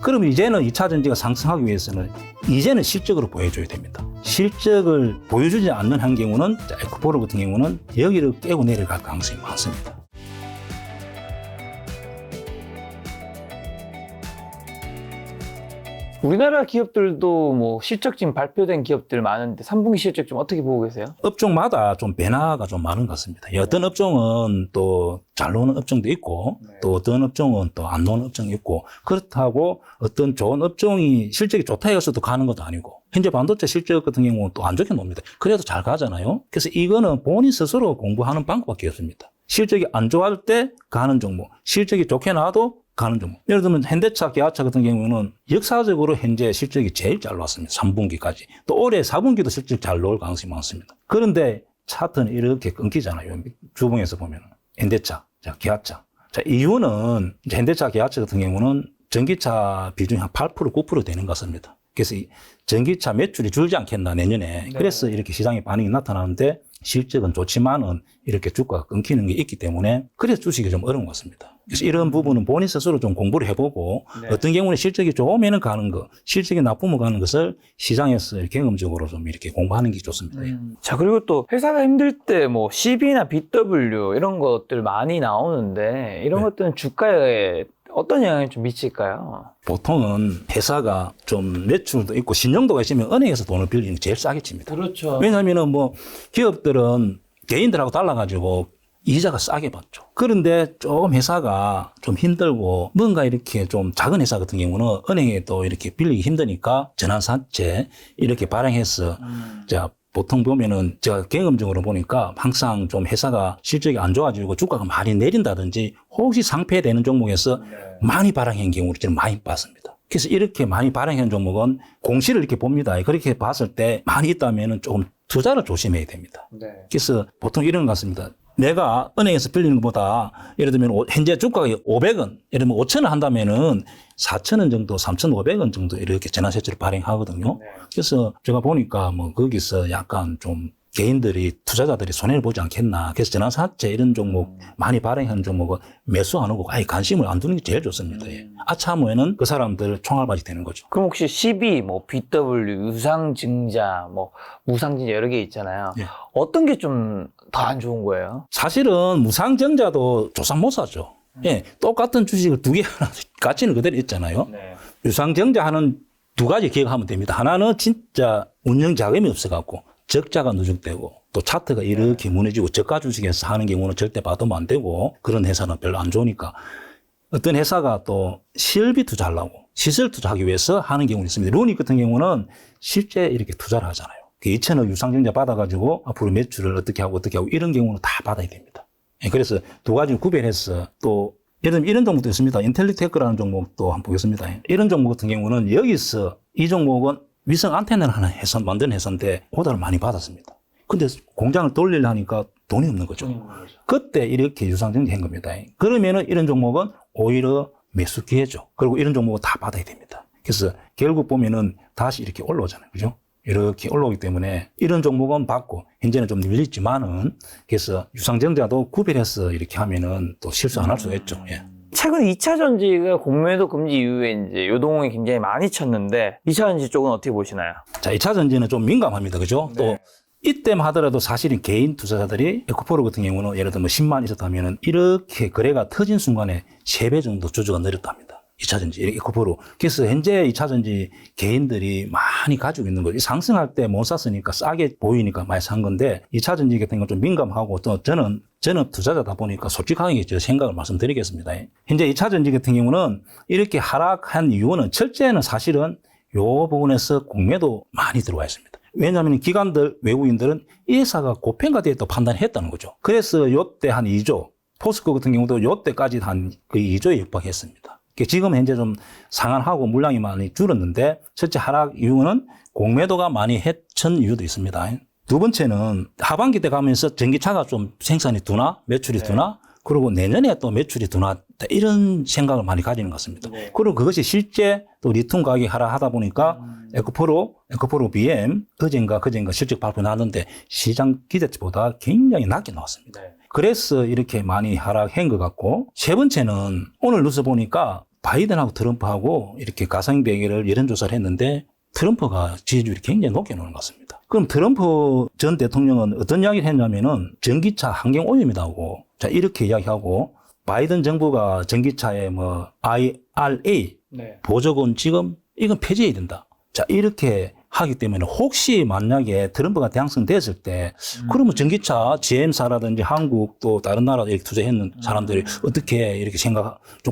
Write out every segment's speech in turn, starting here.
그러면 이제는 2차 전지가 상승하기 위해서는 이제는 실적으로 보여줘야 됩니다. 실적을 보여주지 않는 한 경우는 에코프로 같은 경우는 여기를 깨고 내려갈 가능성이 많습니다. 우리나라 기업들도 뭐 실적 지금 발표된 기업들 많은데 3분기 실적 좀 어떻게 보고 계세요? 업종마다 좀 변화가 좀 많은 것 같습니다. 어떤 업종은 또 잘 나오는 업종도 있고 또 어떤 업종은 또 안 나오는 업종이 있고 그렇다고 어떤 좋은 업종이 실적이 좋다 해서도 가는 것도 아니고 현재 반도체 실적 같은 경우는 또 안 좋게 나옵니다. 그래도 잘 가잖아요. 그래서 이거는 본인 스스로 공부하는 방법밖에 없습니다. 실적이 안 좋아질 때 가는 종목, 실적이 좋게 나와도 가는 종목. 예를 들면 현대차, 기아차 같은 경우는 역사적으로 현재 실적이 제일 잘 나왔습니다. 3분기까지. 또 올해 4분기도 실적 잘 나올 가능성이 많습니다. 그런데 차트는 이렇게 끊기잖아요. 주봉에서 보면. 현대차, 기아차. 자, 이유는 현대차, 기아차 같은 경우는 전기차 비중이 한 8%, 9% 되는 것 같습니다. 그래서 이 전기차 매출이 줄지 않겠나, 내년에. 그래서 이렇게 시장의 반응이 나타나는데 실적은 좋지만은 이렇게 주가가 끊기는 게 있기 때문에 그래서 주식이 좀 어려운 것 같습니다. 그래서 이런 부분은 본인 스스로 좀 공부를 해보고 어떤 경우는 실적이 좋으면 가는 것, 실적이 나쁘면 가는 것을 시장에서 경험적으로 좀 이렇게 공부하는 게 좋습니다. 자, 그리고 또 회사가 힘들 때 뭐 CB나 BW 이런 것들 많이 나오는데 이런 것들은 주가에 어떤 영향을 좀 미칠까요? 보통은 회사가 좀 매출도 있고 신용도가 있으면 은행에서 돈을 빌리는 게 제일 싸게 칩니다. 그렇죠. 왜냐하면 뭐 기업들은 개인들하고 달라가지고 이자가 싸게 받죠. 그런데 조금 회사가 좀 힘들고 뭔가 이렇게 좀 작은 회사 같은 경우는 은행에 또 이렇게 빌리기 힘드니까 전환사채 이렇게 발행해서 자 보통 보면은 제가 경험적으로 보니까 항상 좀 회사가 실적이 안 좋아지고 주가가 많이 내린다든지 혹시 상폐되는 종목에서 많이 발행한 경우를 저는 많이 봤습니다. 그래서 이렇게 많이 발행한 종목은 공시를 이렇게 봅니다. 그렇게 봤을 때 많이 있다면은 조금 투자를 조심해야 됩니다. 그래서 보통 이런 것 같습니다. 내가 은행에서 빌리는 것보다 예를 들면 현재 주가가 500원, 예를 들면 5,000원 한다면은 4,000원 정도, 3,500원 정도 이렇게 전환세채를 발행하거든요. 그래서 제가 보니까 뭐 거기서 약간 좀 개인들이, 투자자들이 손해를 보지 않겠나. 그래서 전환사채 이런 종목 많이 발행하는 종목은 매수 안 하고 아예 관심을 안 두는 게 제일 좋습니다. 아차하면은 그 사람들 총알바지 되는 거죠. 그럼 혹시 CB, 뭐 BW, 유상증자, 뭐 무상증자 여러 개 있잖아요. 어떤 게 좀 더 안 좋은 거예요? 사실은 무상증자도 조상 못 사죠. 똑같은 주식을 두 개 하나 가치는 그대로 있잖아요. 유상증자 하는 두 가지 기억하면 됩니다. 하나는 진짜 운영 자금이 없어갖고 적자가 누적되고 또 차트가 이렇게 무너지고 저가 주식에서 하는 경우는 절대 받으면 안 되고 그런 회사는 별로 안 좋으니까 어떤 회사가 또 실비 투자하려고 시설 투자하기 위해서 하는 경우는 있습니다. 루닉 같은 경우는 실제 이렇게 투자를 하잖아요. 2,000억 유상증자 받아가지고 앞으로 매출을 어떻게 하고 이런 경우는 다 받아야 됩니다. 그래서 두 가지를 구별해서 또 예를 들면 이런 종목도 있습니다. 인텔리테크라는 종목도 한번 보겠습니다. 이런 종목 같은 경우는 여기서 이 종목은 위성 안테나를 하나 만든 회사인데 오다를 많이 받았습니다. 근데 공장을 돌리려니까 돈이 없는 거죠. 그때 이렇게 유상증자한 겁니다. 그러면은 이런 종목은 오히려 매수 기회죠. 그리고 이런 종목은 다 받아야 됩니다. 그래서 결국 보면은 다시 이렇게 올라오잖아요. 그죠? 이렇게 올라오기 때문에 이런 종목은 받고 현재는 좀 밀리지만은 그래서 유상증자도 구별해서 이렇게 하면은 또 실수 안 할 수가 있죠. 최근 2차 전지가 공매도 금지 이후에 이제 요동이 굉장히 많이 쳤는데 2차 전지 쪽은 어떻게 보시나요? 자, 2차 전지는 좀 민감합니다. 그죠? 또 이때만 하더라도 사실은 개인 투자자들이 에코프로 같은 경우는 예를 들면 10만 있었다면은 이렇게 거래가 터진 순간에 3배 정도 주주가 늘었답니다. 2차 전지, 에코프로. 그래서 현재 2차 전지 개인들이 많이 가지고 있는 거죠. 상승할 때 못 샀으니까 싸게 보이니까 많이 산 건데 2차 전지 같은 건 좀 민감하고 또 저는 전업 투자자다 보니까 솔직하게 제 생각을 말씀드리겠습니다. 현재 2차 전지 같은 경우는 이렇게 하락한 이유는 첫째는 사실은 요 부분에서 공매도 많이 들어와 있습니다. 왜냐하면 기관들, 외국인들은 이 회사가 고평가 되었다고 판단했다는 거죠. 그래서 요때 한 2조, 포스코 같은 경우도 요때까지 한 거의 2조에 육박했습니다. 지금 현재 좀 상한하고 물량이 많이 줄었는데 첫째 하락 이유는 공매도가 많이 해친 이유도 있습니다. 두 번째는 하반기 때 가면서 전기차가 좀 생산이 두나 매출이 두나 그리고 내년에 또 매출이 두나 이런 생각을 많이 가지는 것 같습니다. 그리고 그것이 실제 또 리튬 가격이 하락하다 보니까 에코프로 BM 어젠가 실적 발표 나왔는데 시장 기대치보다 굉장히 낮게 나왔습니다. 그래서 이렇게 많이 하락한 것 같고 세 번째는 오늘 뉴스 보니까 바이든하고 트럼프하고 이렇게 가상 대결을 여론조사를 했는데 트럼프가 지지율이 굉장히 높게 나오는 것 같습니다. 그럼 트럼프 전 대통령은 어떤 이야기를 했냐면은 전기차 환경 오염이라고 자 이렇게 이야기하고 바이든 정부가 전기차에 뭐 IRA 네. 보조금 지금 이건 폐지해야 된다. 자 이렇게 하기 때문에 혹시 만약에 트럼프가 당선됐을 때 그러면 전기차 GM사라든지 한국 또 다른 나라 이렇게 투자했는 사람들이 어떻게 이렇게 좀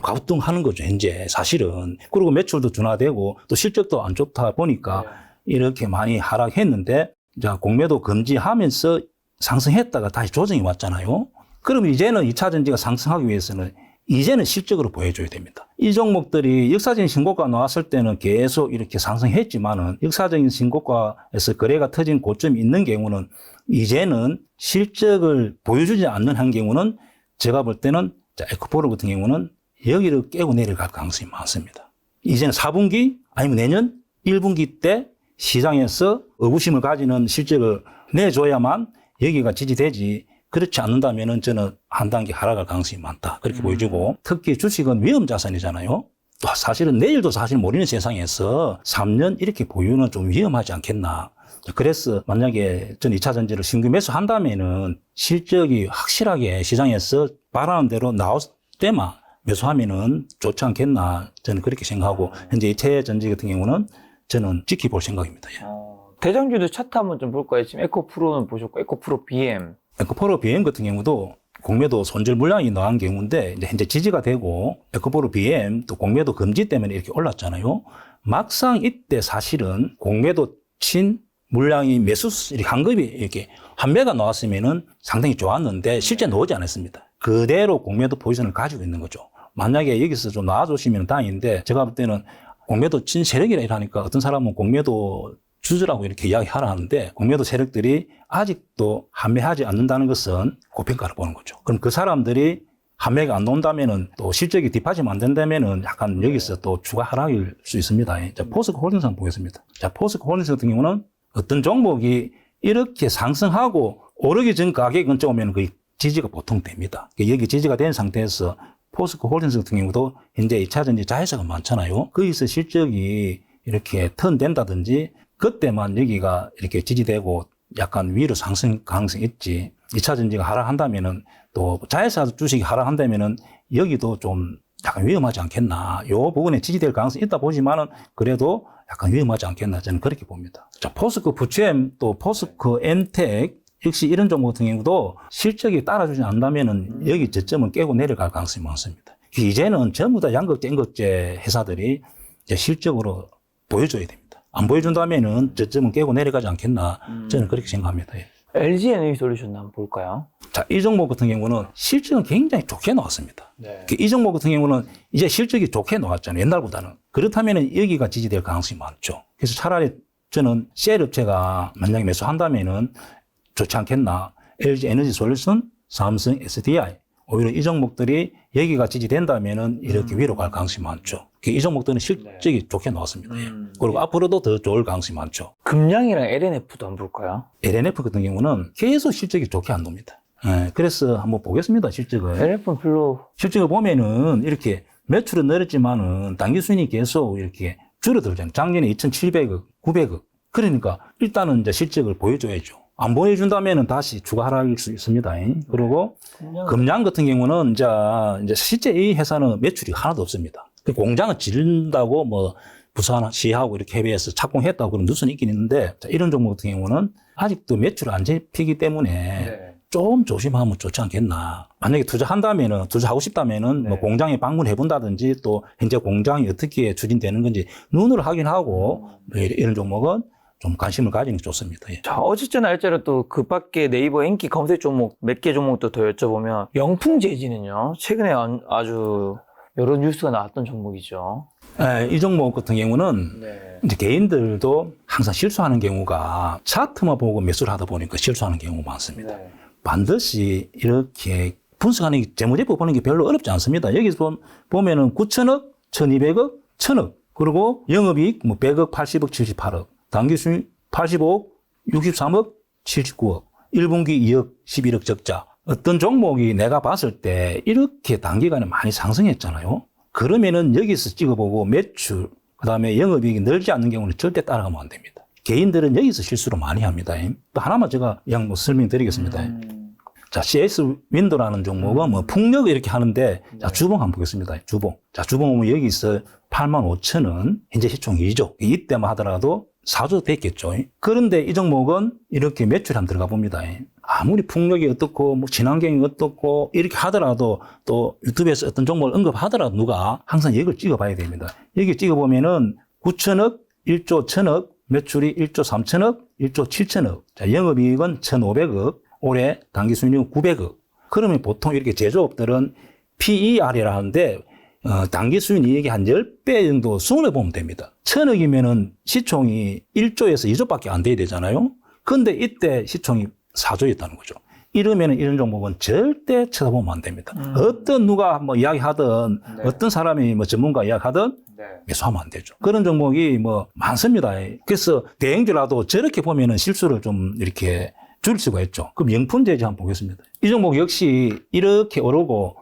가부뚱하는 거죠 현재 사실은. 그리고 매출도 둔화되고 또 실적도 안 좋다 보니까 이렇게 많이 하락했는데 자 공매도 금지하면서 상승했다가 다시 조정이 왔잖아요. 그럼 이제는 2차 전지가 상승하기 위해서는 이제는 실적으로 보여줘야 됩니다. 이 종목들이 역사적인 신고가 나왔을 때는 계속 이렇게 상승했지만은 역사적인 신고가에서 거래가 터진 고점이 있는 경우는 이제는 실적을 보여주지 않는 한 경우는 제가 볼 때는 에코프로 같은 경우는 여기를 깨고 내려갈 가능성이 많습니다. 이제는 4분기 아니면 내년 1분기 때 시장에서 의구심을 가지는 실적을 내줘야만 여기가 지지되지 그렇지 않는다면은 저는 한 단계 하락할 가능성이 많다. 그렇게 보여주고 특히 주식은 위험 자산이잖아요. 또 사실은 내일도 사실 모르는 세상에서 3년 이렇게 보유는 좀 위험하지 않겠나. 그래서 만약에 전 2차 전지를 신규 매수한다면은 실적이 확실하게 시장에서 바라는 대로 나올 때만 매수하면은 좋지 않겠나. 저는 그렇게 생각하고 현재 2차 전지 같은 경우는 저는 지켜볼 생각입니다. 예. 대장주도 차트 한번 좀 볼까요? 지금 에코프로는 보셨고 에코프로 BM. 에코프로 BM 같은 경우도 공매도 손절 물량이 나온 경우인데 이제 현재 지지가 되고 에코프로 BM 또 공매도 금지 때문에 이렇게 올랐잖아요. 막상 이때 사실은 공매도 친 물량이 매수 환급이 이렇게 한 매가 나왔으면은 상당히 좋았는데 실제 나오지 않았습니다. 그대로 공매도 포지션을 가지고 있는 거죠. 만약에 여기서 좀 나와주시면 다행인데 제가 볼 때는 공매도 친 세력이라 하니까 어떤 사람은 공매도 주주라고 이렇게 이야기하라 하는데 공매도 세력들이 아직도 환매하지 않는다는 것은 고평가를 보는 거죠. 그럼 그 사람들이 환매가 안 나온다면은 또 실적이 뒷받침 안 된다면은 약간 여기서 또 추가 하락일 수 있습니다. 자, 포스코 홀딩스 한번 보겠습니다. 자, 포스코 홀딩스 같은 경우는 어떤 종목이 이렇게 상승하고 오르기 전 가격이 근처 오면 그 지지가 보통 됩니다. 여기 지지가 된 상태에서 포스코 홀딩스 같은 경우도 현재 2차 전지 자회사가 많잖아요. 거기서 실적이 이렇게 턴된다든지 그때만 여기가 이렇게 지지되고 약간 위로 상승 가능성이 있지. 2차 전지가 하락한다면은 또 자회사 주식이 하락한다면은 여기도 좀 약간 위험하지 않겠나. 요 부분에 지지될 가능성이 있다 보지만은 그래도 약간 위험하지 않겠나. 저는 그렇게 봅니다. 자, 포스코 푸치엠 또 포스코 엔텍 역시 이런 종목 같은 경우도 실적이 따라주지 않는다면은 여기 저점은 깨고 내려갈 가능성이 많습니다. 이제는 전부 다 양극재, 인극재 회사들이 이제 실적으로 보여줘야 됩니다. 안 보여준다면은 저점은 깨고 내려가지 않겠나. 저는 그렇게 생각합니다. 예. LG 에너지솔루션 한번 볼까요? 자, 이 종목 같은 경우는 실적은 굉장히 좋게 나왔습니다. 네. 이 종목 같은 경우는 이제 실적이 좋게 나왔잖아요. 옛날보다는. 그렇다면 여기가 지지될 가능성이 많죠. 그래서 차라리 저는 셀 업체가 만약에 매수한다면은 좋지 않겠나. LG 에너지 솔루션, 삼성 SDI. 오히려 이 종목들이 여기가 지지된다면은 이렇게 위로 갈 가능성이 많죠. 이 종목들은 실적이 좋게 나왔습니다. 그리고 앞으로도 더 좋을 가능성이 많죠. 금량이랑 LNF도 한번 볼까요? LNF 같은 경우는 계속 실적이 좋게 안 납니다. 예, 그래서 한번 보겠습니다, 실적을. LNF는 별로. 실적을 보면은 이렇게 매출은 늘었지만은 단기 수익이 계속 이렇게 줄어들잖아요. 작년에 2,700억, 900억. 그러니까 일단은 이제 실적을 보여줘야죠. 안 보여준다면은 다시 추가 하락일 수 있습니다. 그리고 금량 같은 경우는 이제 실제 이 회사는 매출이 하나도 없습니다. 공장을 지른다고 뭐 부산시하고 이렇게 협의해서 착공했다고 그런 뉴스는 있긴 있는데 이런 종목 같은 경우는 아직도 매출이 안 잡히기 때문에 좀 조심하면 좋지 않겠나. 만약에 투자한다면은, 투자하고 싶다면은 뭐 공장에 방문해 본다든지 또 현재 공장이 어떻게 추진되는 건지 눈으로 확인하고 이런 종목은 좀 관심을 가지는 게 좋습니다. 예. 자, 어쨌든 날짜로 또 그 밖에 네이버 인기 검색 종목 몇 개 종목도 더 여쭤보면 영풍재지는요, 최근에 아주 여러 뉴스가 나왔던 종목이죠. 예, 이 종목 같은 경우는 이제 개인들도 항상 실수하는 경우가 차트만 보고 매수를 하다 보니까 실수하는 경우가 많습니다. 반드시 이렇게 분석하는 게 재무제표 보는 게 별로 어렵지 않습니다. 여기서 보면은 9천억, 1,200억, 1,000억, 그리고 영업이익 뭐 100억, 80억, 78억. 단기 수익 85억, 63억, 79억, 1분기 2억, 11억 적자. 어떤 종목이 내가 봤을 때 이렇게 단기간에 많이 상승했잖아요. 그러면은 여기서 찍어보고 매출, 그 다음에 영업이익이 늘지 않는 경우는 절대 따라가면 안 됩니다. 개인들은 여기서 실수를 많이 합니다. 또 하나만 제가 그냥 뭐 설명드리겠습니다. 자, CS 윈도라는 종목은 뭐 풍력을 이렇게 하는데, 자, 주봉 한번 보겠습니다. 주봉. 자, 주봉 보면 여기서 85,000원, 현재 시총 2조. 이때만 하더라도 4조 됐겠죠. 그런데 이 종목은 이렇게 매출이 한번 들어가 봅니다. 아무리 풍력이 어떻고, 뭐 친환경이 어떻고, 이렇게 하더라도 또 유튜브에서 어떤 종목을 언급하더라도 누가 항상 이걸 찍어봐야 됩니다. 여기 찍어보면은 9천억, 1조 1천억, 매출이 1조 3천억, 1조 7천억. 자, 영업이익은 1,500억. 올해 당기순이익은 900억. 그러면 보통 이렇게 제조업들은 PER이라 하는데, 당기순이익이 한 10배 정도 손해 보면 됩니다. 1,000억이면은 시총이 1조에서 2조밖에 안 돼야 되잖아요. 근데 이때 시총이 4조였다는 거죠. 이러면은 이런 종목은 절대 쳐다보면 안 됩니다. 어떤 누가 뭐 이야기하든, 네. 어떤 사람이 뭐 전문가 이야기하든, 네. 매수하면 안 되죠. 그런 종목이 뭐 많습니다. 그래서 대행주라도 저렇게 보면은 실수를 좀 이렇게 줄 수가 있죠. 그럼 영풍제지 한번 보겠습니다. 이 종목 역시 이렇게 오르고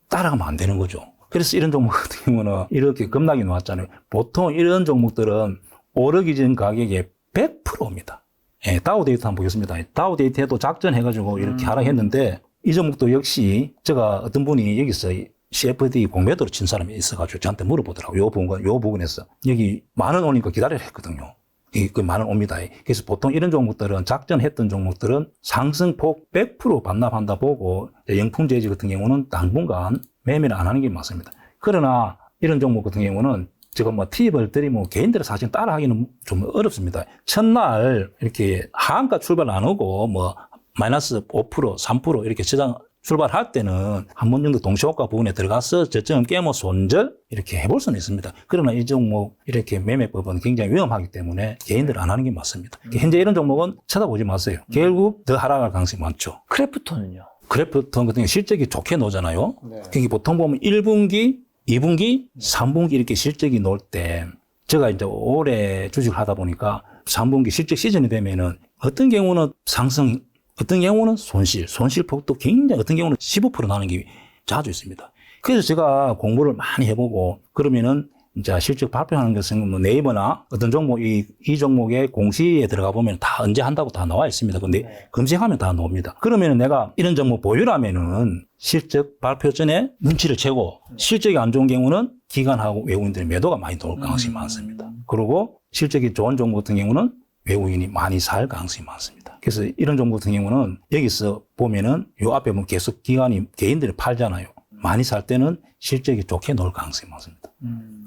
따라가면 안 되는 거죠. 그래서 이런 종목 같은 경우는 이렇게 급락이 나왔잖아요. 보통 이런 종목들은 오르기 전 가격의 100%입니다. 예, 다우데이터 한번 보겠습니다. 다우데이터에도 작전해가지고 이렇게 하락했는데 이 종목도 역시 제가 어떤 분이 여기서 CFD 공매도로 친 사람이 있어가지고 저한테 물어보더라고요. 요 부분에서. 여기 10,000원 오니까 기다려야 했거든요. 그 10,000원 옵니다. 그래서 보통 이런 종목들은 작전했던 종목들은 상승폭 100% 반납한다 보고 영풍제지 같은 경우는 당분간 매매를 안 하는 게 맞습니다. 그러나 이런 종목 같은 경우는 제가 뭐 팁을 드리면 개인들은 사실 따라하기는 좀 어렵습니다. 첫날 이렇게 하한가 출발 안 하고 뭐 마이너스 5%, 3% 이렇게 시장 출발할 때는 한 번 정도 동시호가 부분에 들어가서 저점을 깨면 손절 이렇게 해볼 수는 있습니다. 그러나 이 종목 이렇게 매매법은 굉장히 위험하기 때문에 개인들은 안 하는 게 맞습니다. 현재 이런 종목은 쳐다보지 마세요. 결국 더 하락할 가능성이 많죠. 크래프톤은요? 크래프톤 같은 경우 실적이 좋게 나오잖아요. 네. 그게 보통 보면 1분기, 2분기, 3분기 이렇게 실적이 나올 때 제가 이제 올해 주식을 하다 보니까 3분기 실적 시즌이 되면은 어떤 경우는 상승, 어떤 경우는 손실폭도 굉장히 어떤 경우는 15% 나는 게 자주 있습니다. 그래서 제가 공부를 많이 해보고 그러면은 이제 실적 발표하는 것은 뭐 네이버나 어떤 종목, 이 종목의 공시에 들어가 보면 다 언제 한다고 다 나와 있습니다. 근데 검색하면 다 나옵니다. 그러면은 내가 이런 종목 보유라면은 실적 발표 전에 눈치를 채고 실적이 안 좋은 경우는 기관하고 외국인들의 매도가 많이 나올 가능성이 많습니다. 그리고 실적이 좋은 종목 같은 경우는 외국인이 많이 살 가능성이 많습니다. 그래서 이런 종목 같은 경우는 여기서 보면은 요 앞에 보면 계속 기관이 개인들이 팔잖아요. 많이 살 때는 실적이 좋게 나올 가능성이 많습니다.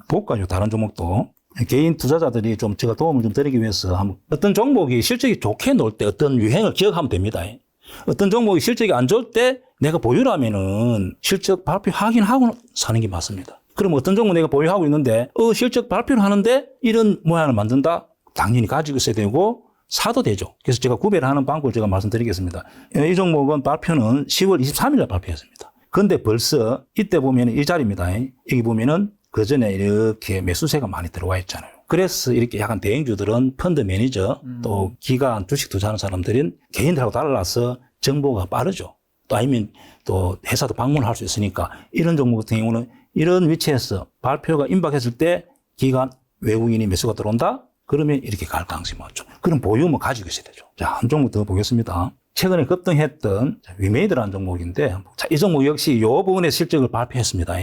볼까요? 다른 종목도. 개인 투자자들이 좀 제가 도움을 좀 드리기 위해서 한번 어떤 종목이 실적이 좋게 나올 때 어떤 유행을 기억하면 됩니다. 어떤 종목이 실적이 안 좋을 때 내가 보유라면은 실적 발표 확인하고 사는 게 맞습니다. 그럼 어떤 종목 내가 보유하고 있는데 실적 발표를 하는데 이런 모양을 만든다? 당연히 가지고 있어야 되고 사도 되죠. 그래서 제가 구별을 하는 방법을 제가 말씀드리겠습니다. 이 종목은 발표는 10월 23일날 발표했습니다. 근데 벌써 이때 보면 이 자리입니다. 여기 보면은 그 전에 이렇게 매수세가 많이 들어와 있잖아요. 그래서 이렇게 약간 대행주들은 펀드 매니저 또 기관 주식 투자하는 사람들은 개인들하고 달라서 정보가 빠르죠. 또 아니면 또 회사도 방문을 할 수 있으니까 이런 종목 같은 경우는 이런 위치에서 발표가 임박했을 때 기관 외국인이 매수가 들어온다? 그러면 이렇게 갈 가능성이 많죠. 그럼 보유면 가지고 있어야 되죠. 자, 한 종목 더 보겠습니다. 최근에 급등했던 위메이드라는 종목인데, 자, 이 종목 역시 이 부분의 실적을 발표했습니다.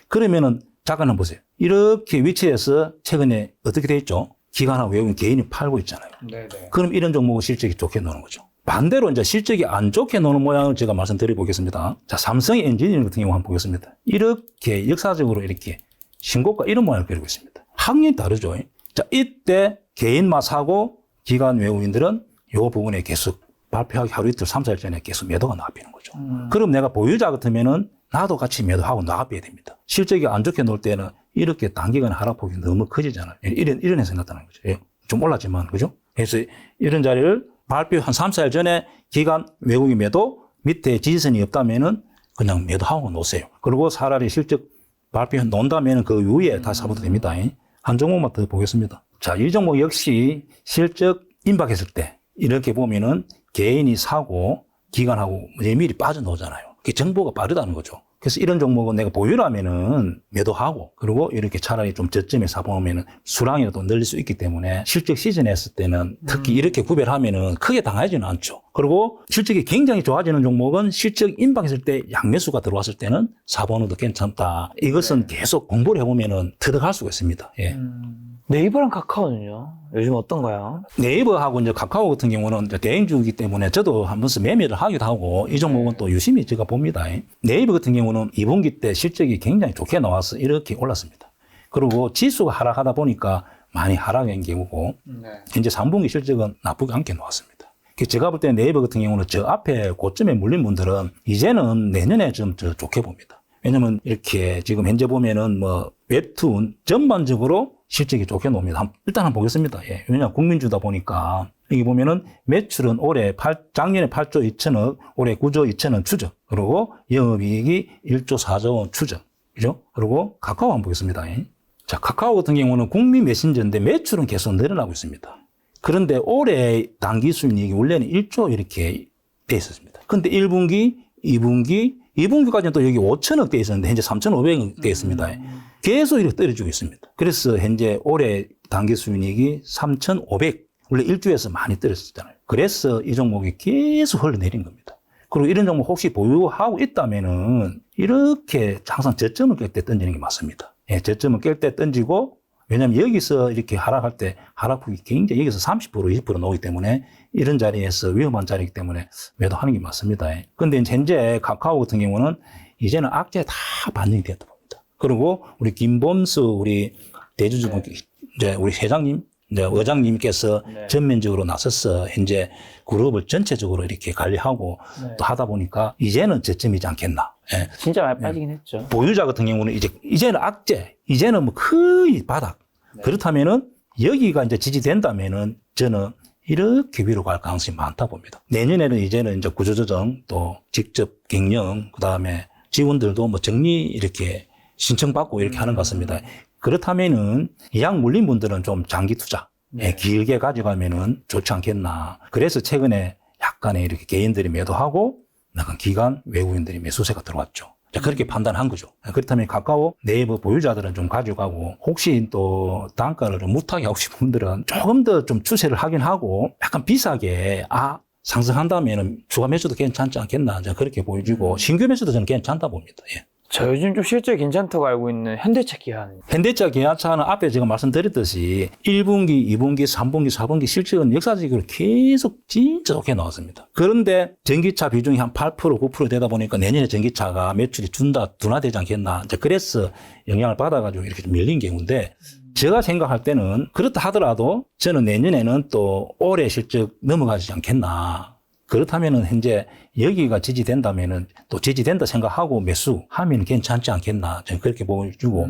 그러면은 잠깐 한번 보세요. 이렇게 위치에서 최근에 어떻게 돼 있죠? 기관하고 외국인 개인이 팔고 있잖아요. 네네. 그럼 이런 종목은 실적이 좋게 나오는 거죠. 반대로 이제 실적이 안 좋게 나오는 모양을 제가 말씀드려 보겠습니다. 자, 삼성 엔지니어링 같은 경우 한번 보겠습니다. 이렇게 역사적으로 이렇게 신고가 이런 모양을 그리고 있습니다. 확연히 다르죠. 자, 이때 개인만 사고 기관 외국인들은 이 부분에 계속 발표하기 하루 이틀 3, 4일 전에 계속 매도가 나와버리는 거죠. 그럼 내가 보유자 같으면은 나도 같이 매도하고 나와봐야 됩니다. 실적이 안 좋게 놓을 때는 이렇게 단기간 하락폭이 너무 커지잖아요. 이런 해서 나타나는 거죠. 예, 좀 올랐지만, 그죠? 그래서 이런 자리를 발표 한 3, 4일 전에 기관 외국인 매도 밑에 지지선이 없다면은 그냥 매도하고 놓으세요. 그리고 차라리 실적 발표 놓는다면은 그 위에 다시 사봐도 됩니다. 한 종목만 더 보겠습니다. 자, 이 종목 역시 실적 임박했을 때 이렇게 보면은 개인이 사고 기관하고 미리 빠져나오잖아요. 그게 정보가 빠르다는 거죠. 그래서 이런 종목은 내가 보유라면은 매도하고 그리고 이렇게 차라리 좀 저점에 사보면은 수량이라도 늘릴 수 있기 때문에 실적 시즌에 했을 때는 특히 이렇게 구별하면은 크게 당하지는 않죠. 그리고 실적이 굉장히 좋아지는 종목은 실적 임박했을 때 양매수가 들어왔을 때는 사보는도 괜찮다. 이것은 계속 공부를 해보면은 터득할 수가 있습니다. 예. 네이버랑 카카오는요? 요즘 어떤가요? 네이버하고 이제 카카오 같은 경우는 이제 대행주이기 때문에 저도 한 번씩 매매를 하기도 하고 이 종목은 또 유심히 제가 봅니다. 네이버 같은 경우는 2분기 때 실적이 굉장히 좋게 나와서 이렇게 올랐습니다. 그리고 지수가 하락하다 보니까 많이 하락한 경우고 이제 3분기 실적은 나쁘지 않게 나왔습니다. 제가 볼 때 네이버 같은 경우는 저 앞에 고점에 물린 분들은 이제는 내년에 좀 더 좋게 봅니다. 왜냐면 이렇게 지금 현재 보면은 뭐 웹툰 전반적으로 실적이 좋게 나옵니다. 일단 한번 보겠습니다. 예. 왜냐 국민주다 보니까 여기 보면은 매출은 작년에 8조 2천억, 올해 9조 2천원 추정. 그리고 영업이익이 1조 4조 원 추정. 그죠? 그리고 카카오 한번 보겠습니다. 예. 자, 카카오 같은 경우는 국민 메신저인데 매출은 계속 늘어나고 있습니다. 그런데 올해 당기 순이익이 원래는 1조 이렇게 돼 있었습니다. 근데 1분기, 2분기까지는 또 여기 5천억 돼 있었는데 현재 3,500억 돼 있습니다. 계속 이렇게 떨어지고 있습니다. 그래서 현재 올해 당기 순이익이 3,500, 원래 1주에서 많이 떨어졌잖아요. 그래서 이 종목이 계속 흘러내린 겁니다. 그리고 이런 종목 혹시 보유하고 있다면은 이렇게 항상 저점을 깰 때 던지는 게 맞습니다. 예, 저점을 깰 때 던지고 왜냐면 여기서 이렇게 하락할 때 하락폭이 굉장히 여기서 30% 20% 나오기 때문에 이런 자리에서 위험한 자리이기 때문에 매도하는 게 맞습니다. 근데 현재 카카오 같은 경우는 이제는 악재에 다 반영이 되었다 봅니다. 그리고 우리 김범수 우리 대주주분 이제 우리 회장님 이제 의장님께서 전면적으로 나서서 현재 그룹을 전체적으로 이렇게 관리하고 또 하다 보니까 이제는 저점이지 않겠나. 예. 진짜 많이 빠지긴 했죠. 보유자 같은 경우는 이제는 악재, 이제는 뭐 거의 바닥. 그렇다면은 여기가 이제 지지된다면은 저는 이렇게 위로 갈 가능성이 많다 봅니다. 내년에는 이제는 이제 구조조정 또 직접 경영 그다음에 지원들도 뭐 정리 이렇게 신청받고 이렇게 하는 것 같습니다. 그렇다면은 이양 물린 분들은 좀 장기 투자 길게 가져가면은 좋지 않겠나. 그래서 최근에 약간의 이렇게 개인들이 매도하고 약간 기관 외국인들이 매수세가 들어왔죠. 그렇게 판단한 거죠. 그렇다면 카카오 네이버 보유자들은 좀 가져가고 혹시 또 단가를 좀 못하게 하고 싶은 분들은 조금 더 좀 추세를 하긴 하고 약간 비싸게 상승한다면은 추가 매수도 괜찮지 않겠나 그렇게 보여지고 신규 매수도 저는 괜찮다 봅니다. 예. 저 요즘 좀 실적 괜찮다고 알고 있는 현대차 기아는 현대차 기아차는 앞에 제가 말씀드렸듯이 1분기, 2분기, 3분기, 4분기 실적은 역사적으로 계속 진짜 좋게 나왔습니다. 그런데 전기차 비중이 한 8%, 9% 되다 보니까 내년에 전기차가 매출이 둔화되지 않겠나. 그래서 영향을 받아가지고 이렇게 좀 밀린 경우인데 제가 생각할 때는 그렇다 하더라도 저는 내년에는 또 올해 실적 넘어가지 않겠나. 그렇다면은 현재 여기가 지지된다면은 또 지지된다 생각하고 매수하면 괜찮지 않겠나 저는 그렇게 보여주고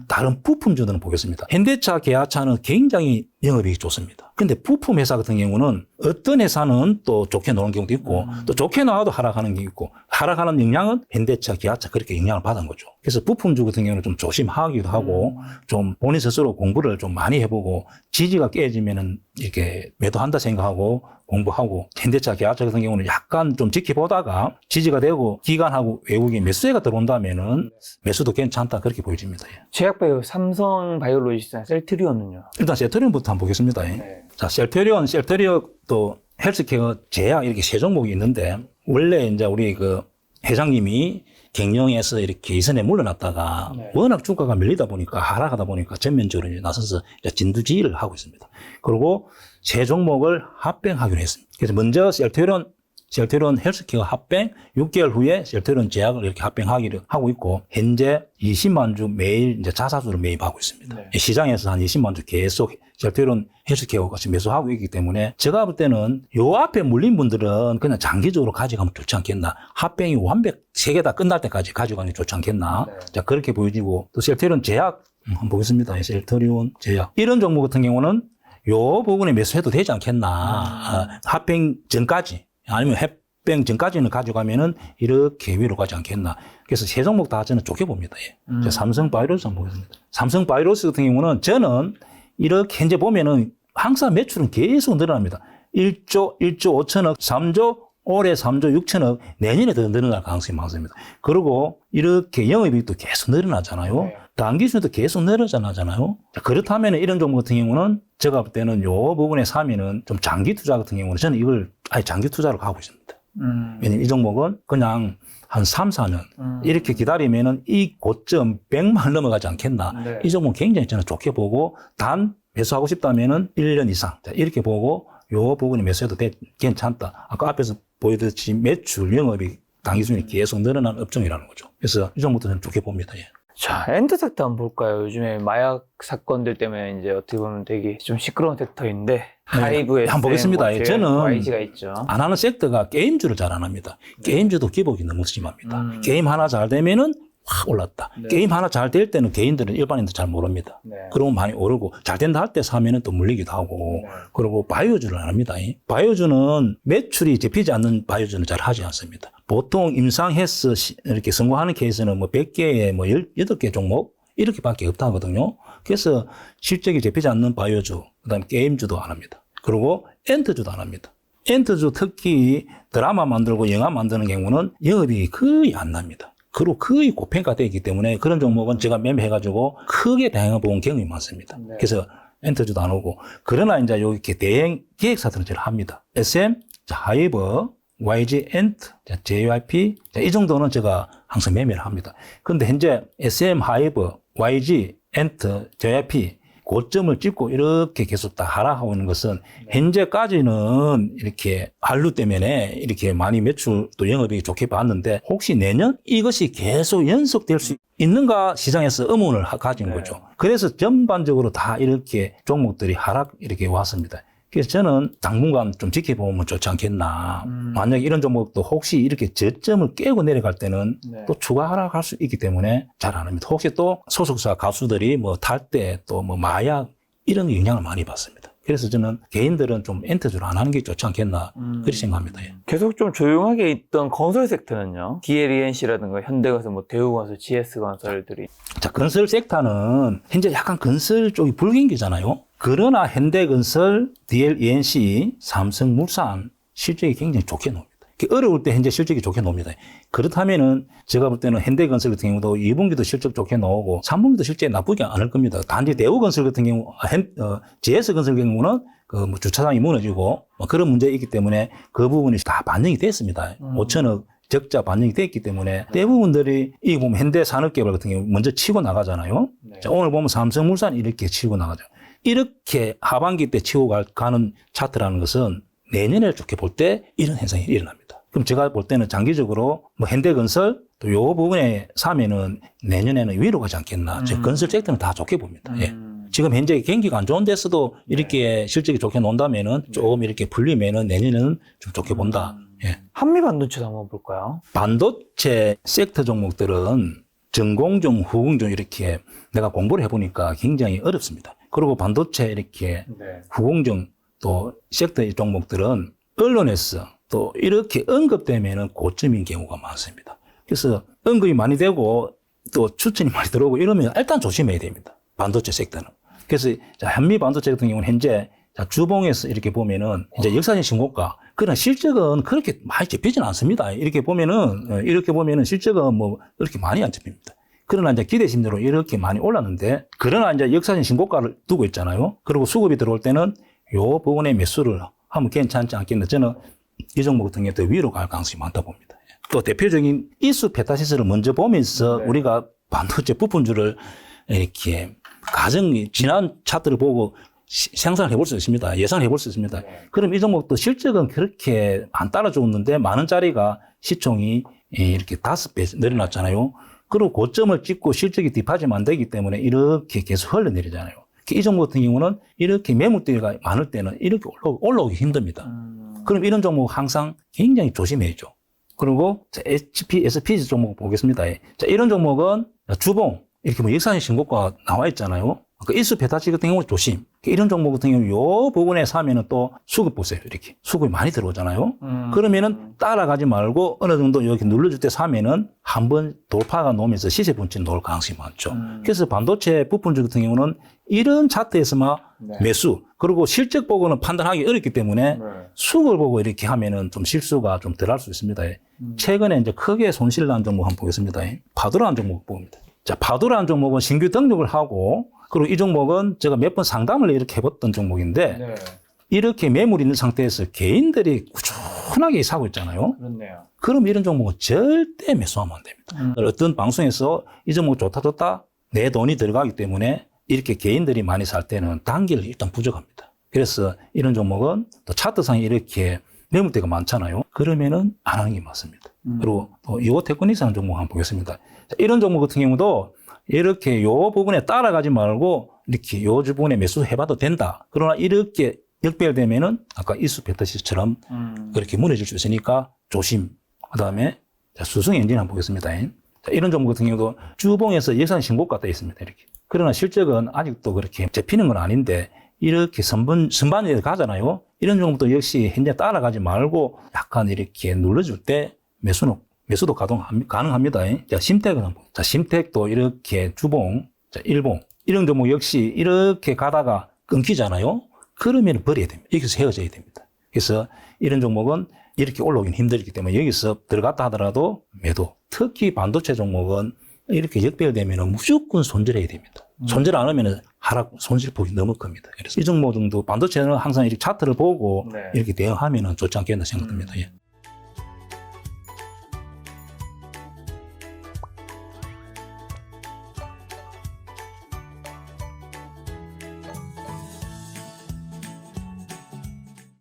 다른 부품주들은 보겠습니다. 현대차, 기아차는 굉장히 영업이익이 좋습니다. 근데 부품 회사 같은 경우는 어떤 회사는 또 좋게 나오는 경우도 있고 또 좋게 나와도 하락하는 게 있고 하락하는 영향은 현대차, 기아차 그렇게 영향을 받은 거죠. 그래서 부품주 같은 경우는 좀 조심하기도 하고 좀 본인 스스로 공부를 좀 많이 해보고 지지가 깨지면은 이렇게 매도한다 생각하고 공부하고 현대차, 기아차 같은 경우는 약간 좀 지켜보다가 지지가 되고 기관하고 외국인 매수세가 들어온다면은 매수도 괜찮다 그렇게 보여집니다. 제약바이오 삼성 바이오로직스나 셀트리온은요? 일단 셀트리온부터 한번 보겠습니다. 자, 셀트리온 또 헬스케어, 제약 이렇게 세 종목이 있는데 원래 이제 우리 그 회장님이 경영에서 이렇게 이선에 물러났다가 워낙 주가가 밀리다 보니까 하락하다 보니까 전면적으로 이제 나서서 이제 진두지휘를 하고 있습니다. 그리고 세 종목을 합병하기로 했습니다. 그래서 먼저 셀트리온 헬스케어 합병, 6개월 후에 셀트리온 제약을 이렇게 합병하기로 하고 있고, 현재 20만 주 매일 이제 자사주를 매입하고 있습니다. 시장에서 한 20만 주 계속 셀트리온 헬스케어가 지금 매수하고 있기 때문에 제가 볼 때는 요 앞에 물린 분들은 그냥 장기적으로 가져가면 좋지 않겠나. 합병이 완벽 3개 다 끝날 때까지 가져가는 게 좋지 않겠나. 자, 그렇게 보여지고, 또 셀트리온 제약, 한번 보겠습니다. 셀트리온 제약. 이런 종목 같은 경우는 요 부분에 매수해도 되지 않겠나. 합병 전까지. 아니면 합병 전까지는 가져가면은 이렇게 위로 가지 않겠나. 그래서 세 종목 다 저는 좋게 봅니다. 삼성 바이오로스 한번 보겠습니다. 삼성 바이오로스 같은 경우는 저는 이렇게 현재 보면은 항상 매출은 계속 늘어납니다. 1조 5천억, 3조 올해 3조 6천억, 내년에 더 늘어날 가능성이 많습니다. 그리고 이렇게 영업이익도 계속 늘어나잖아요. 네. 단기순도 계속 늘어나잖아요. 그렇다면 이런 종목 같은 경우는 제가 볼 때는 요 부분에 사면은 좀 장기 투자 같은 경우는 저는 이걸 아예 장기 투자로 가고 있습니다. 왜냐면 이 종목은 그냥 한 3, 4년 이렇게 기다리면은 이 고점 100만 넘어가지 않겠나. 네. 이 종목 굉장히 저는 좋게 보고 단 매수하고 싶다면은 1년 이상. 자, 이렇게 보고 요 부분이 매수해도 괜찮다. 아까 앞에서 보여드렸듯이 매출 영업이 당기순이 계속 늘어나는 업종이라는 거죠. 그래서 이 종목도 저는 좋게 봅니다. 예. 자, 엔드 섹터 한번 볼까요? 요즘에 마약 사건들 때문에 이제 어떻게 보면 되게 좀 시끄러운 섹터인데 하이브, SM, 한번 보겠습니다. 예, 저는 YG가 있죠. 안 하는 섹터가 게임주를 잘 안 합니다. 게임주도 기복이 너무 심합니다. 게임 하나 잘 되면은 확 올랐다. 네. 게임 하나 잘 될 때는 개인들은 일반인들 잘 모릅니다. 네. 그러면 많이 오르고 잘 된다 할 때 사면은 또 물리기도 하고 네. 그리고 바이오주를 안 합니다. 바이오주는 매출이 잡히지 않는 바이오주는 잘 하지 않습니다. 보통 임상헬스 이렇게 성공하는 케이스는 뭐 100개에 뭐 18개 종목 이렇게밖에 없다거든요. 그래서 실적이 잡히지 않는 바이오주, 그다음에 게임주도 안 합니다. 그리고 엔터주도 안 합니다. 엔터주 특히 드라마 만들고 영화 만드는 경우는 영업이 거의 안 납니다. 그리고 거의 고평가되어 있기 때문에 그런 종목은 제가 매매해가지고 크게 다양한 본 경험이 많습니다. 네. 그래서 엔터주도 안 오고 그러나 이제 이렇게 대형 기획사들은 잘 합니다. SM, 하이버, YG, 엔트, JYP 이 정도는 제가 항상 매매를 합니다. 그런데 현재 SM, 하이버, YG, 엔트, JYP 고점을 찍고 이렇게 계속 다 하락하고 있는 것은 현재까지는 이렇게 한류 때문에 이렇게 많이 매출 또 영업이익이 좋게 봤는데 혹시 내년 이것이 계속 연속될 수 있는가 시장에서 의문을 가진 거죠. 그래서 전반적으로 다 이렇게 종목들이 하락 이렇게 왔습니다. 그래서 저는 당분간 좀 지켜보면 좋지 않겠나. 만약에 이런 종목도 혹시 이렇게 저점을 깨고 내려갈 때는 네. 또 추가 하락할 수 있기 때문에 잘 안 합니다. 혹시 또 소속사 가수들이 뭐 탈때 또 뭐 마약 이런 영향을 많이 받습니다. 그래서 저는 개인들은 좀 엔터주를 안 하는 게 좋지 않겠나 그렇게 생각합니다. 예. 계속 좀 조용하게 있던 건설 섹터는요? DLENC라든가 현대건설, 뭐 대우건설, GS건설들이. 자, 건설 섹터는 현재 약간 건설 쪽이 불경기잖아요. 그러나 현대건설, DLENC, 삼성물산 실적이 굉장히 좋게 나옵니다. 어려울 때 현재 실적이 좋게 나옵니다. 그렇다면은 제가 볼 때는 현대건설 같은 경우도 2분기도 실적 좋게 나오고 3분기도 실제 나쁘지 않을 겁니다. 단지 대우건설 같은 경우, GS건설 같은 경우는 그 뭐 주차장이 무너지고 뭐 그런 문제가 있기 때문에 그 부분이 다 반영이 됐습니다. 5천억 적자 반영이 됐기 때문에 대부분들이 이 보면 현대산업개발 같은 경우 먼저 치고 나가잖아요. 네. 자, 오늘 보면 삼성물산 이렇게 치고 나가죠. 이렇게 하반기 때 치고 가는 차트라는 것은 내년에 좋게 볼 때 이런 현상이 일어납니다. 그럼 제가 볼 때는 장기적으로 뭐 현대건설 또 요 부분에 사면은 내년에는 위로 가지 않겠나. 즉 건설 섹터는 다 좋게 봅니다. 예. 지금 현재 경기가 안 좋은 데서도 이렇게 실적이 좋게 논다면은 조금 이렇게 풀리면은 내년에는 좀 좋게 본다. 예. 한미반도체도 한번 볼까요? 반도체 섹터 종목들은 전공종, 후공종 이렇게 내가 공부를 해보니까 굉장히 어렵습니다. 그리고 반도체 이렇게 후공종 또 섹터 종목들은 언론에서 또 이렇게 언급되면은 고점인 경우가 많습니다. 그래서 언급이 많이 되고 또 추천이 많이 들어오고 이러면 일단 조심해야 됩니다. 반도체 섹터는. 그래서 한미 반도체 같은 경우는 현재 주봉에서 이렇게 보면은 이제 역사적 신고가. 그러나 실적은 그렇게 많이 잡히지는 않습니다. 이렇게 보면은 실적은 뭐 그렇게 많이 안 잡힙니다. 그러나 이제 기대심대로 이렇게 많이 올랐는데, 그러나 이제 역사적 신고가를 두고 있잖아요. 그리고 수급이 들어올 때는 요 부분에 매수를 하면 괜찮지 않겠나. 저는 이 종목 같은 경우에 더 위로 갈 가능성이 많다 봅니다. 또 대표적인 이수 페타시스를 먼저 보면서 우리가 반도체 부품주를 이렇게 지난 차트를 보고 생산을 해볼 수 있습니다. 예상을 해볼 수 있습니다. 그럼 이 종목도 실적은 그렇게 안 따라줬는데 만 원짜리가 시총이 이렇게 5배 늘어났잖아요. 그리고 고점을 찍고 실적이 딥하지만 안 되기 때문에 이렇게 계속 흘러내리잖아요. 이 종목 같은 경우는 이렇게 매물대가 많을 때는 이렇게 올라오기 힘듭니다. 그럼 이런 종목 항상 굉장히 조심해야죠. 그리고 HP, SPG 종목 보겠습니다. 자, 이런 종목은 주봉, 이렇게 뭐 역사적 신고가 나와 있잖아요. 그 일수 베타치 같은 경우는 조심. 이런 종목 같은 경우는 요 부분에 사면은 또 수급 보세요. 이렇게. 수급이 많이 들어오잖아요. 그러면은 따라가지 말고 어느 정도 이렇게 눌러줄 때 사면은 한번 돌파가 놓으면서 시세 분진 놓을 가능성이 많죠. 그래서 반도체 부품주 같은 경우는 이런 차트에서만 매수, 그리고 실적 보고는 판단하기 어렵기 때문에 수급을 보고 이렇게 하면은 좀 실수가 좀 덜 할 수 있습니다. 최근에 이제 크게 손실 난 종목 한번 보겠습니다. 파도라는 종목 봅니다. 자, 파도라는 종목은 신규 등록을 하고, 그리고 이 종목은 제가 몇 번 상담을 이렇게 해봤던 종목인데, 이렇게 매물 있는 상태에서 개인들이 꾸준하게 사고 있잖아요. 그렇네요. 그럼 이런 종목은 절대 매수하면 안 됩니다. 어떤 방송에서 이 종목 좋다 내 돈이 들어가기 때문에 이렇게 개인들이 많이 살 때는 단기를 일단 부족합니다. 그래서 이런 종목은 또 차트상에 이렇게 매물대가 많잖아요. 그러면은 안 하는 게 맞습니다. 그리고 또 이거 테크닉스라는 종목 한번 보겠습니다. 자, 이런 종목 같은 경우도 이렇게 요 부분에 따라가지 말고 이렇게 요 부분에 매수해봐도 된다. 그러나 이렇게 역배열되면은 아까 이수 베타시처럼 그렇게 무너질 수 있으니까 조심. 그 다음에 수성 엔진 한번 보겠습니다. 자, 이런 종목 같은 경우도 주봉에서 예산 신고가 떠 있습니다. 이렇게. 그러나 실적은 아직도 그렇게 잡히는 건 아닌데 이렇게 선반에 가잖아요. 이런 종목도 역시 현재 따라가지 말고 약간 이렇게 눌러줄 때 매수도 가능합니다. 자, 심택은 한번. 자, 심택도 이렇게 주봉, 자, 일봉. 이런 종목 역시 이렇게 가다가 끊기잖아요. 그러면 버려야 됩니다. 여기서 헤어져야 됩니다. 그래서 이런 종목은 이렇게 올라오긴 힘들기 때문에 여기서 들어갔다 하더라도 매도. 특히 반도체 종목은 이렇게 역배열되면 무조건 손절해야 됩니다. 손절 안 하면 손실폭이 너무 큽니다. 그래서 이 종목 정도 반도체는 항상 이렇게 차트를 보고 이렇게 대응하면 좋지 않겠나 생각됩니다. 예.